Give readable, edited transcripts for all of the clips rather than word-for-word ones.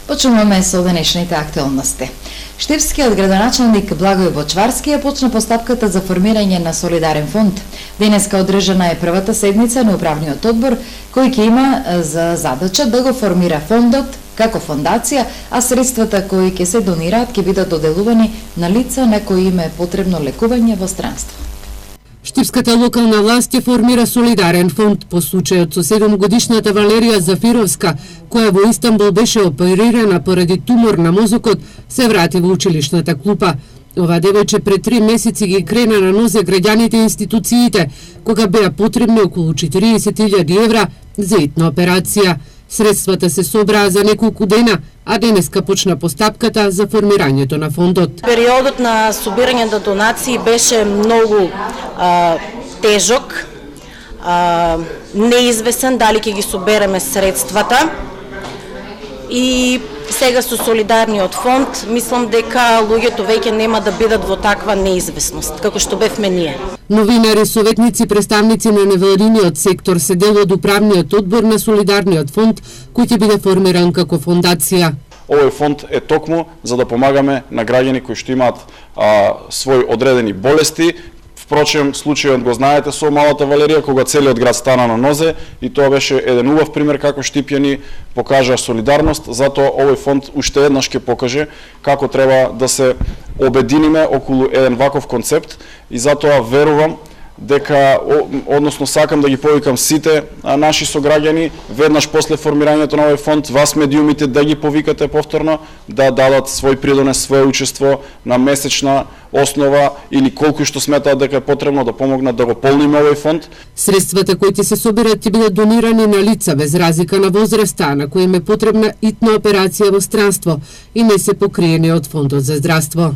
Почнуваме со денешните актуелности. Штипскиот градоначалник Благој Бочварски ја почна постапката за формирање на солидарен фонд. Денеска одржана е првата седница на управниот одбор, кој ќе има за задача да го формира фондот како фондација, а средствата кои ќе се донираат ќе бидат доделувани на лица на кои им е потребно лекување во странство. Штипската локална власт ја формира солидарен фонд по случајот со 7-годишната Валерија Зафировска, која во Истанбул беше оперирана поради тумор на мозокот, се врати во училишната клупа. Ова девојче пред 3 месеци ги крена на нозе граѓаните и институциите, кога беа потребни околу 40.000 евра за итна операција. Средствата се собраа за неколку дена, а денеска почна постапката за формирањето на фондот. Периодот на собирање на донации беше многу тежок, неизвестен дали ќе ги собереме средствата. И сега со солидарниот фонд, мислам дека луѓето веќе нема да бидат во таква неизвестност, како што бевме ние. Новинари, советници, представници на невладиниот сектор се дел од управниот одбор на солидарниот фонд, кој ќе биде формиран како фондација. Овој фонд е токму за да помагаме на граѓани кои што имаат своји одредени болести. Впрочем, случајот го знаете со малата Валерија, кога целиот град стана на нозе, и тоа беше еден убав пример како штипјани покажаа солидарност, затоа овој фонд уште еднаш ќе покаже како треба да се обединиме околу еден ваков концепт, и затоа верувам дека, односно сакам да ги повикам сите наши сограѓани, веднаш после формирањето на овој фонд, вас медиумите да ги повикате повторно, да дадат свој придонес, своје учество на месечна основа или колку што сметаат дека е потребно да помогнат да го полниме овој фонд. Средствата кои ќе се соберат ќе бидат донирани на лица без разлика на возраста, на кои им е потребна итна операција во странство и не се покриени од фондот за здравство.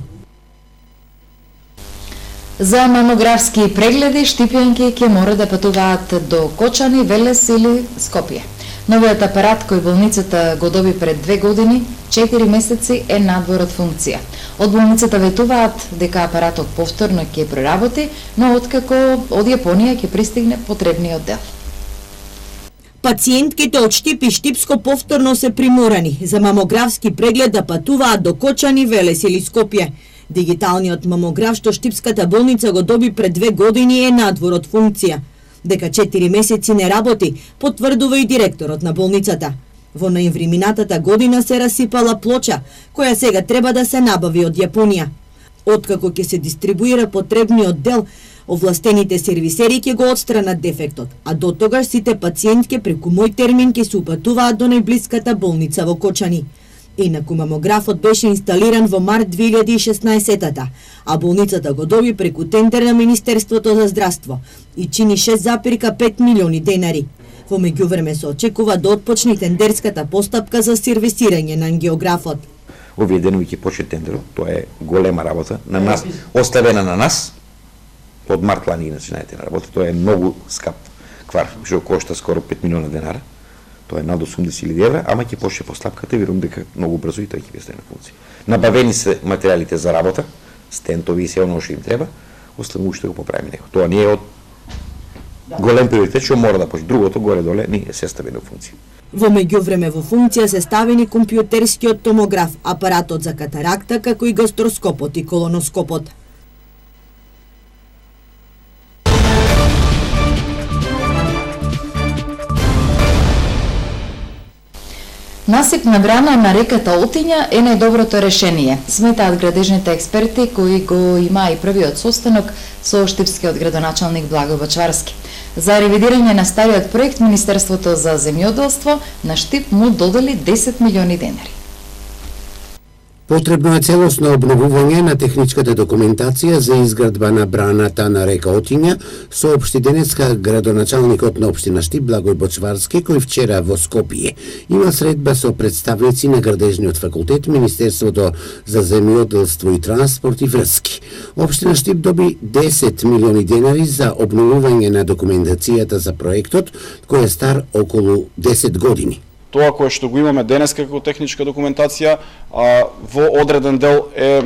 За мамографски прегледи штипјанки ќе мора да патуваат до Кочани, Велес или Скопје. Новиот апарат кој болницата го доби пред 2 години, 4 месеци е надвор од функција. Од болницата ветуваат дека апаратот повторно ќе проработи, но откако од Јапонија ќе пристигне потребниот дел. Пациентките од Штип и Штипско повторно се приморани за мамографски преглед да патуваат до Кочани, Велес или Скопје. Дигиталниот мамограф што Штипската болница го доби пред 2 години е надвор од функција. Дека 4 месеци не работи, потврдува и директорот на болницата. Во ноември минатата година се расипала плоча, која сега треба да се набави од Јапонија. Откако ќе се дистрибуира потребниот дел, овластените сервисери ќе го отстранат дефектот, а до тогаш сите пациентки преку мој термин ќе се упатуваат до најблиската болница во Кочани. Инаку мамографот беше инсталиран во март 2016-та, а болницата го доби преку тендер на Министерството за здравство и чини 6,5 милиони денари. Во меѓувреме се очекува да отпочне тендерската постапка за сервисирање на ангиографот. Овие денови ќе почне тендерот, тоа е голема работа на нас, оставена на нас. Од март лани начинаете на работа, тоа е многу скап квар, што кошта скоро 5 милиона денара. Тоа е над 80.000 евра, ама ќе почне постапката, верувам дека многу брзо и тој ќе биде на функција. Набавени се материјалите за работа, стентови и се оно што им треба, оставаме уште го поправиме него. Тоа не е од голем приоритет, што мора да почне. Другото горе-доле не се стави на функција. Во меѓувреме во функција се ставени компјутерскиот томограф, апаратот за катаракта, како и гастроскопот и колоноскопот. Насипна брана на реката Отиња е најдоброто решение, сметаат градежните експерти кои го имаа и првиот состанок со штипскиот градоначалник Благој Бочварски. За ревидирање на стариот проект, Министерството за земјоделство на Штип му додели 10 милиони денари. Потребно е целосно обновување на техничката документација за изградба на браната на река Отиња, соопшти денеска градоначалникот на општина Штип Благој Бочварски, кој вчера во Скопје има средба со представници на градежниот факултет, Министерството за земјоделство и транспорт и врски. Општина Штип доби 10 милиони денари за обновување на документацијата за проектот, кој е стар околу 10 години. тоа кое што го имаме денеска како техничка документација во одреден дел е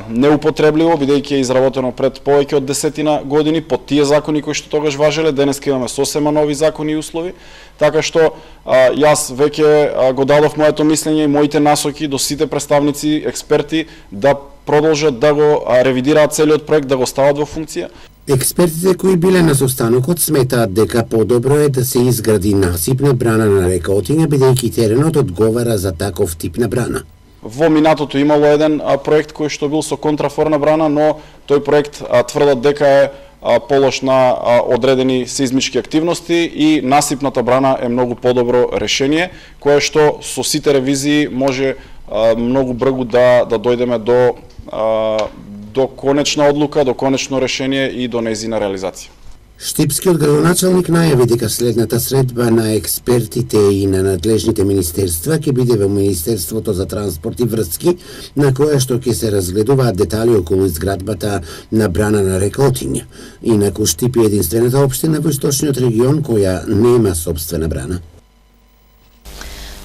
неупотребливо, бидејќи е изработено пред повеќе од 10 години по тие закони кои што тогаш важеле. Денеска имаме сосема нови закони и услови, така што јас веќе го дадов моето мислење и моите насоки до сите представници, експерти да продолжат да го ревидираат целиот проект, да го стават во функција. Експертите кои биле на состанокот сметаат дека подобро е да се изгради насипна брана на река Отиња, бидејќи теренот одговара за таков тип на брана. Во минатото имало еден проект кој што бил со контрафорна брана, но тој проект тврдат дека е полош на одредени сеизмички активности и насипната брана е многу подобро решение, кое што со сите ревизии може многу брзо да дојдеме до конечна одлука, до конечно решение и до нејзина реализација. Штипскиот градоначалник најави дека следната средба на експертите и на надлежните министерства ќе биде во Министерството за транспорт и врски, на која што ќе се разгледуваат детали околу изградбата на брана на река Отиња. Инаку Штип е единствената општина во источниот регион која нема собствена брана.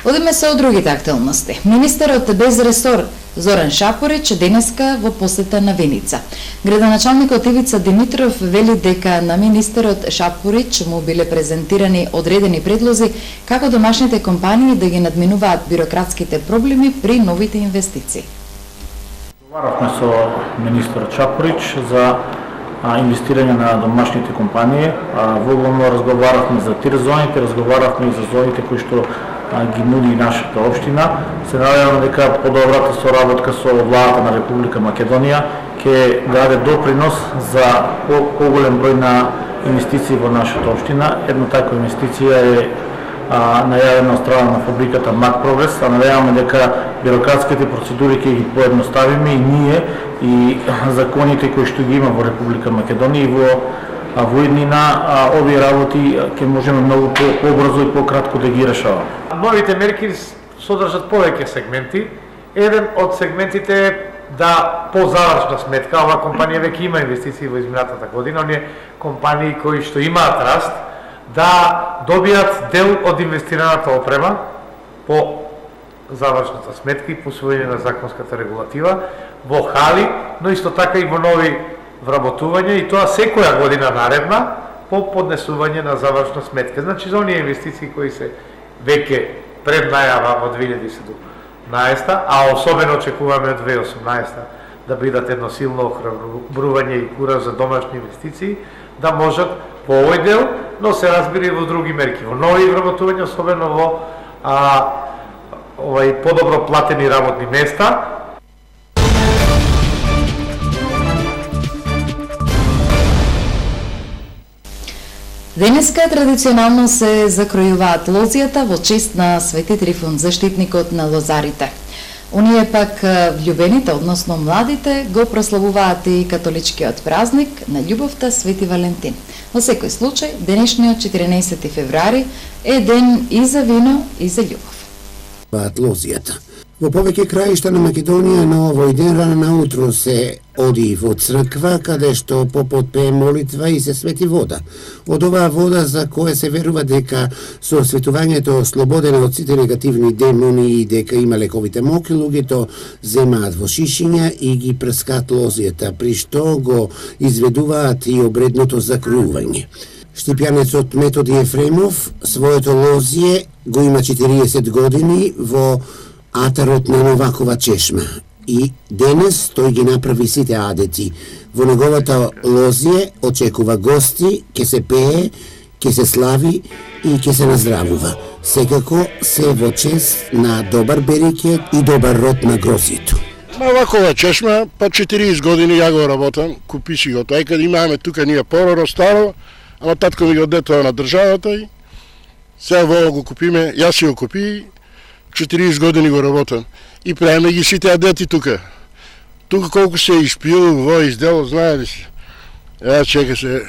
Одиме се од другите актуелности. Министерот без ресор Зоран Шапорич денеска во посета на Виница. Градоначалникот Ивица Димитров вели дека на министерот Шапорич му биле презентирани одредени предлози како домашните компании да ги надминуваат бирократските проблеми при новите инвестиции. Разговаравме со министерот Шапорич за инвестирање на домашните компании. Воглавно разговаравме за тир зоните, разговаравме и за зоните кои што ги нуди нашата општина. Се надевам дека подобрата соработка со владата на Република Македонија ќе даде допринос за поголем број на инвестиции во нашата општина. Една таква инвестиција е најавена од страна на фабриката Мак Прогрес, надеваме дека бирократските процедури ќе ги поедноставиме и ние и законите кои што ги има во Република Македонија и во иднина овие работи ќе можеме многу побрзо и пократко да ги решаваме. Новите мерки содржат повеќе сегменти. Еден од сегментите е да по завршна сметка, ова компанија веќе има инвестиции во изминатата година, оние компании кои што имаат раст, да добијат дел од инвестираната опрема по завршната сметка и по усвојање на законската регулатива во хали, но исто така и во нови вработување, и тоа секоја година наредна по поднесување на завршна сметка. Значи за оние инвестиции кои се веќе пред најава од 2017, а особено очекуваме од 2018 да бидат едно силно охрабрување и кураж за домашни инвестиции, да можат по овој дел, но се разбира и во други мерки, во нови вработувања, особено во подобро платени работни места. Денеска традиционално се закројуваат лозијата во чест на Свети Трифун, заштитникот на лозарите. Оние пак влюбените, односно младите, го прославуваат и католичкиот празник на љубовта Свети Валентин. Во секој случај, денешниот 14 февруари е ден и за вино и за љубов. Лозијата. Во повеќе краишта на Македонија на овој ден рано наутро се оди во црква, каде што попот пее молитва и се свети вода. Од оваа вода за која се верува дека со осветувањето ослободена од сите негативни демони и дека има лековите моки, луѓето земаат во шишиња и ги прскаат лозијата, при што го изведуваат и обредното закрување. Штипјанецот Методи Ефремов своето лозие го има 40 години во атарот на Новакова чешма и денес тој ги направи сите адети. Во неговата лозие очекува гости, ќе се пее, ќе се слави и ќе се наздравува. Секако се во чест на добар берекет и добар род на грозието. Новакова чешма, па 40 години ја го работам, купи си го тој, каде имаме тука ние пороро старо, ама татко ми го детоа на државата и сега во го купиме, јас си го купи, 40 години го работам и правиме ги сите адети тука. Тука колку се испил во издело, знае ли си? Чека се,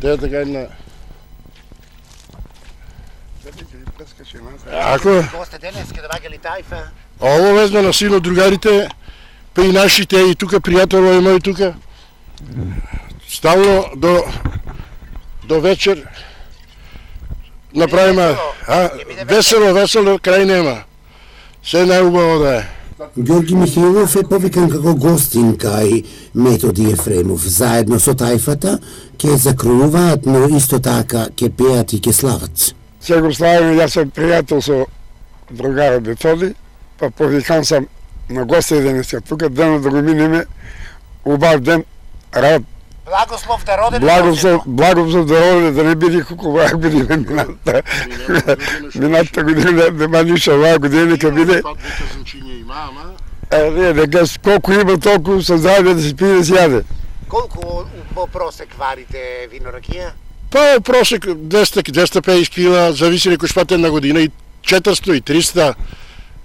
Теја така една... Ако? Ово везна на силно другарите, па и нашите, и тука пријателови мои тука. Стално до вечер направиме весело, крај нема. Се најубаво да е. Ѓорги Михаилов е повикан како гостин кај Методи Ефремов. Заедно со тајфата ќе закружуваат, но исто така ќе пеат и ќе слават. Се го славим, јас сум пријател со другарот Методи, па повикан сам на гости денеска тука, денот да го минеме, убав ден, рад. Благослов да роде. Благослов да роде, да не биде колку ваја година мината година, нема ниша ваја година, нека биде. Дека колку има, толку се зајде да се пие да се јаде. Колку по просек варите вино ракија? Па просек 250 кила, зависи некој шпатен на година, и 400 и 300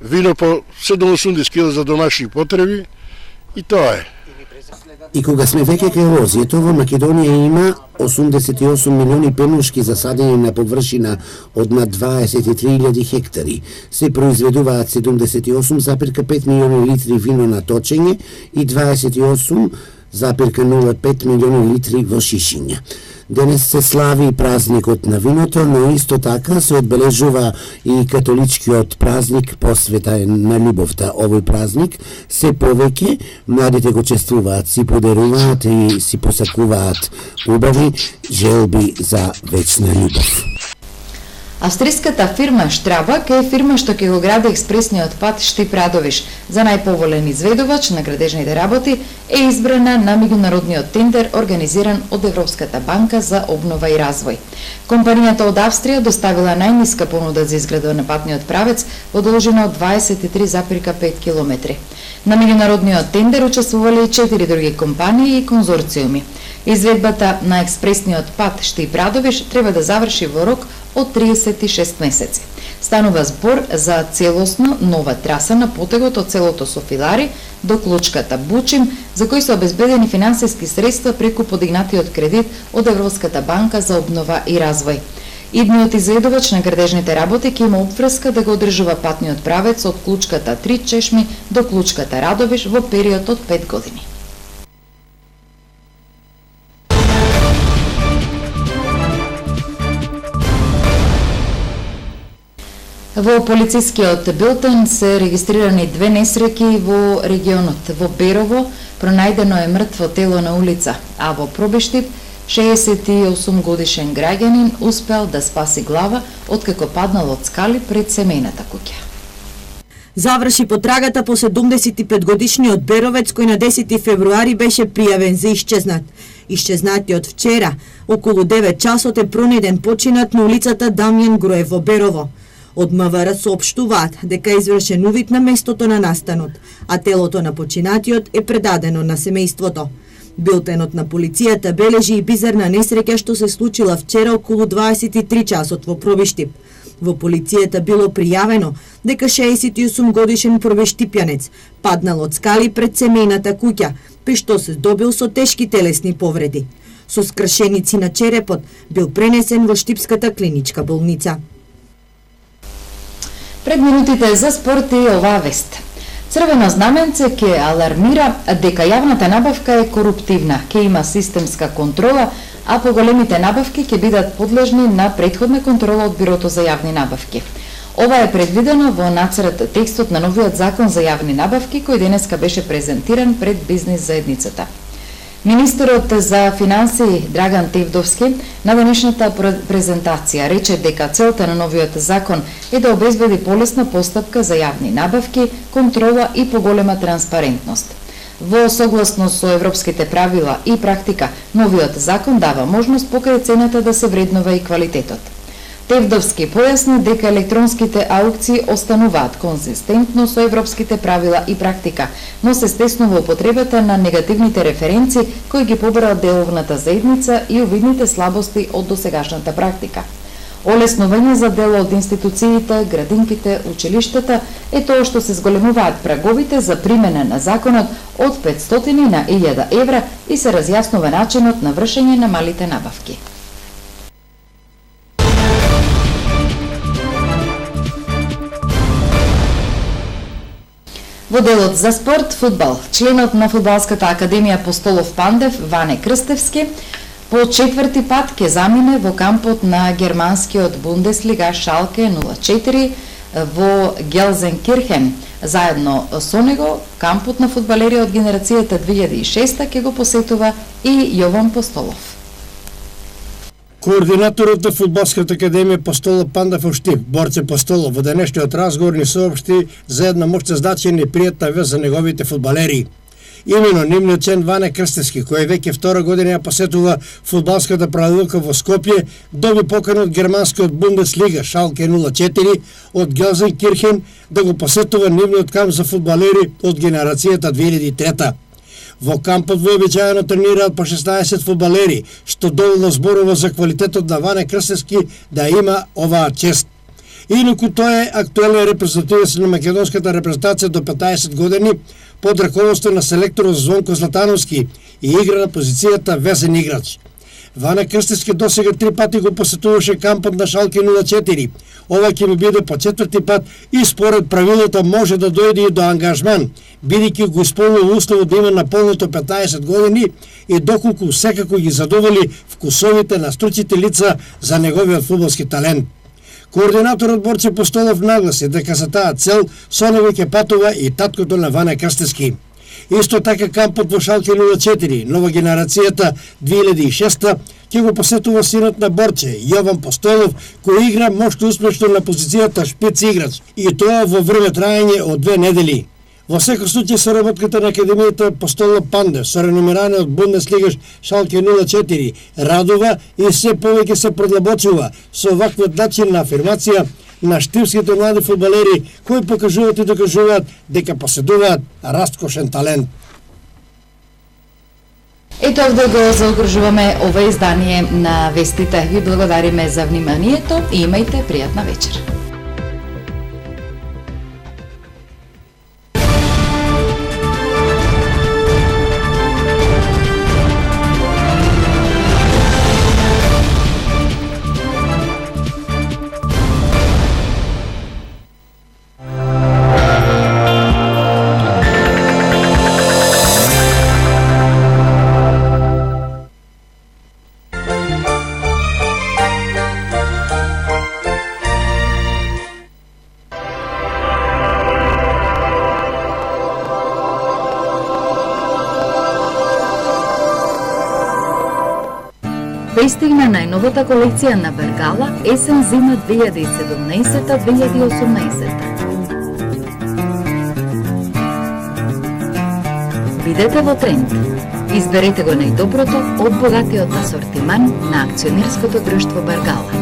вино по 780 кила за домашни потреби, и тоа е. И кога сме веќе кај лозјето, во Македонија има 88 милиони пенушки засадени на површина од над 23.000 хектари. Се произведуваат 78,5 милиони литри вино на точење и 28,05 милиони литри во шишиња. Денес се слави празникот на виното, но исто така се одбележува и католичкиот празник посветен на љубовта. Овој празник се повеќе младите го чествуваат, си подаруваат и си посакуваат убави желби за вечна љубов. Австриската фирма Штрабак е фирма што ќе го гради експресниот пат Штип-Радовиш. За најповолен изведувач на градежните работи е избрана на меѓународниот тендер организиран од Европската банка за обнова и развој. Компанијата од Австрија доставила најниска понуда за изградба на патниот правец во должина од 23,5 км. На меѓународниот тендер учествувале и 4 други компании и конзорциуми. Изведбата на експресниот пат Штип-Радовиш треба да заврши во рок од 36 месеци. Станува збор за целосно нова траса на потегот од селото Софилари до клучката Бучим, за кој се обезбедени финансиски средства преку подигнатиот кредит од Европската банка за обнова и развој. Идниот изведувач на градежните работи ќе има опврска да го одржува патниот правец од клучката Три Чешми до клучката Радовиш во период од 5 години. Во полицискиот билтен се регистрирани 2 несреќи во регионот. Во Берово пронајдено е мртво тело на улица, а во Пробиштип 68 годишен граѓанин успел да спаси глава откако паднал од скали пред семејната куќа. Заврши потрагата по 75 годишниот беровец кој на 10 февруари беше пријавен за исчезнат. Исчезнатиот вчера, околу 9 часот е пронајден починат на улицата Дамјан Груев во Берово. Од МВР соопштуваат дека е извршен увид на местото на настанот, а телото на починатиот е предадено на семејството. Билтенот на полицијата бележи и бизарна несреќа што се случила вчера околу 23 часот во Пробиштип. Во полицијата било пријавено дека 68 годишен пробиштипјанец паднал од скали пред семејната куќа, при што се здобил со тешки телесни повреди. Со скршеници на черепот бил пренесен во Штипската клиничка болница. Пред минутите за спорт и оваа вест. Црвено знаменце ќе алармира дека јавната набавка е коруптивна, ќе има системска контрола, а поголемите набавки ќе бидат подлежни на претходна контрола од Бирото за јавни набавки. Ова е предвидено во нацрт текстот на новиот закон за јавни набавки кој денеска беше презентиран пред бизнис заедницата. Министерот за финансии Драган Тевдовски на денешната презентација рече дека целта на новиот закон е да обезбеди полесна постапка за јавни набавки, контрола и поголема транспарентност. Во согласно со европските правила и практика, новиот закон дава можност покрај цената да се вреднува и квалитетот. Тевдовски појасни дека електронските аукции остануваат конзистентно со европските правила и практика, но се стеснува употребата на негативните референци кои ги побара деловната заедница и увидните слабости од досегашната практика. Олеснување за дел од институциите, градинките, училиштата е тоа што се зголемуваат праговите за примена на законот од 500 на 1000 евра и се разјаснува начинот на вршење на малите набавки. Во делот за спорт, фудбал, членот на Фудбалската академија Апостолов Пандев, Ване Крстевски, По 4 пат ќе замине во кампот на германскиот Бундеслига Шалке 04 во Гелзенкирхен. Заедно со него, кампот на фудбалери од генерацијата 2006 ќе го посетува и Јован Постолов. Координаторот на Фудбалската академија Постолов Пандав Оштип, Борце Постолов, во денешниот разговор ни соопшти за една моќна значајна и пријатна вест за неговите фудбалери. Имено нивниот член Ване Крстевски, кој веќе втора година ја посетува фудбалската правилка во Скопје, доби покана од германскиот Бундеслига Шалке 04 од Гелзенкирхен да го посетува нивниот камп за фудбалери од генерацијата 2003. Во кампот вообичаено тренираат по 16 фудбалери, што доволно зборува за квалитетот на Ване Крстевски да има оваа чест. Инаку тој е актуелен репрезентативец на македонската репрезентација до 15 години под раководство на селекторот Звонко Златановски и игра на позицијата везен играч. Ване Крстевски досега 3 пати го посетуваше кампот на Шалке 04. Ова ќе му биде по 4 пат и според правилата може да дојде и до ангажман, бидејќи го исполнува условот да има наполнето 15 години и доколку секако ги задоволи вкусовите на стручите лица за неговиот фудбалски талент. Координаторот Борце Постолов нагласи дека за таа цел со него ќе патува и таткото на Ване Крстевски. Исто така кампот во Шалке 04, нова генерацијата 2006 ќе го посетува синот на Борче, Јован Постолов, кој игра мошто успешно на позицијата шпиц играч, и тоа во време траење од 2 недели. Во секој случај соработката на Академијата Постолов Пандев со реномираниот Бундеслига Шалке 04 радува и се повеќе се продлабочува со ваквиот начин на афирмација на штипските млади фудбалери кои покажуваат и докажуваат дека поседуваат раскошен талент. Ето овде го заокружуваме ова издание на вестите. Ви благодариме за вниманието и имајте пријатна вечер. Пристигна најновата колекција на Бергала есен-зима 2017-2018. Бидете во тренд. Изберете го најдоброто од богатиот асортиман на акционерското друштво Бергала.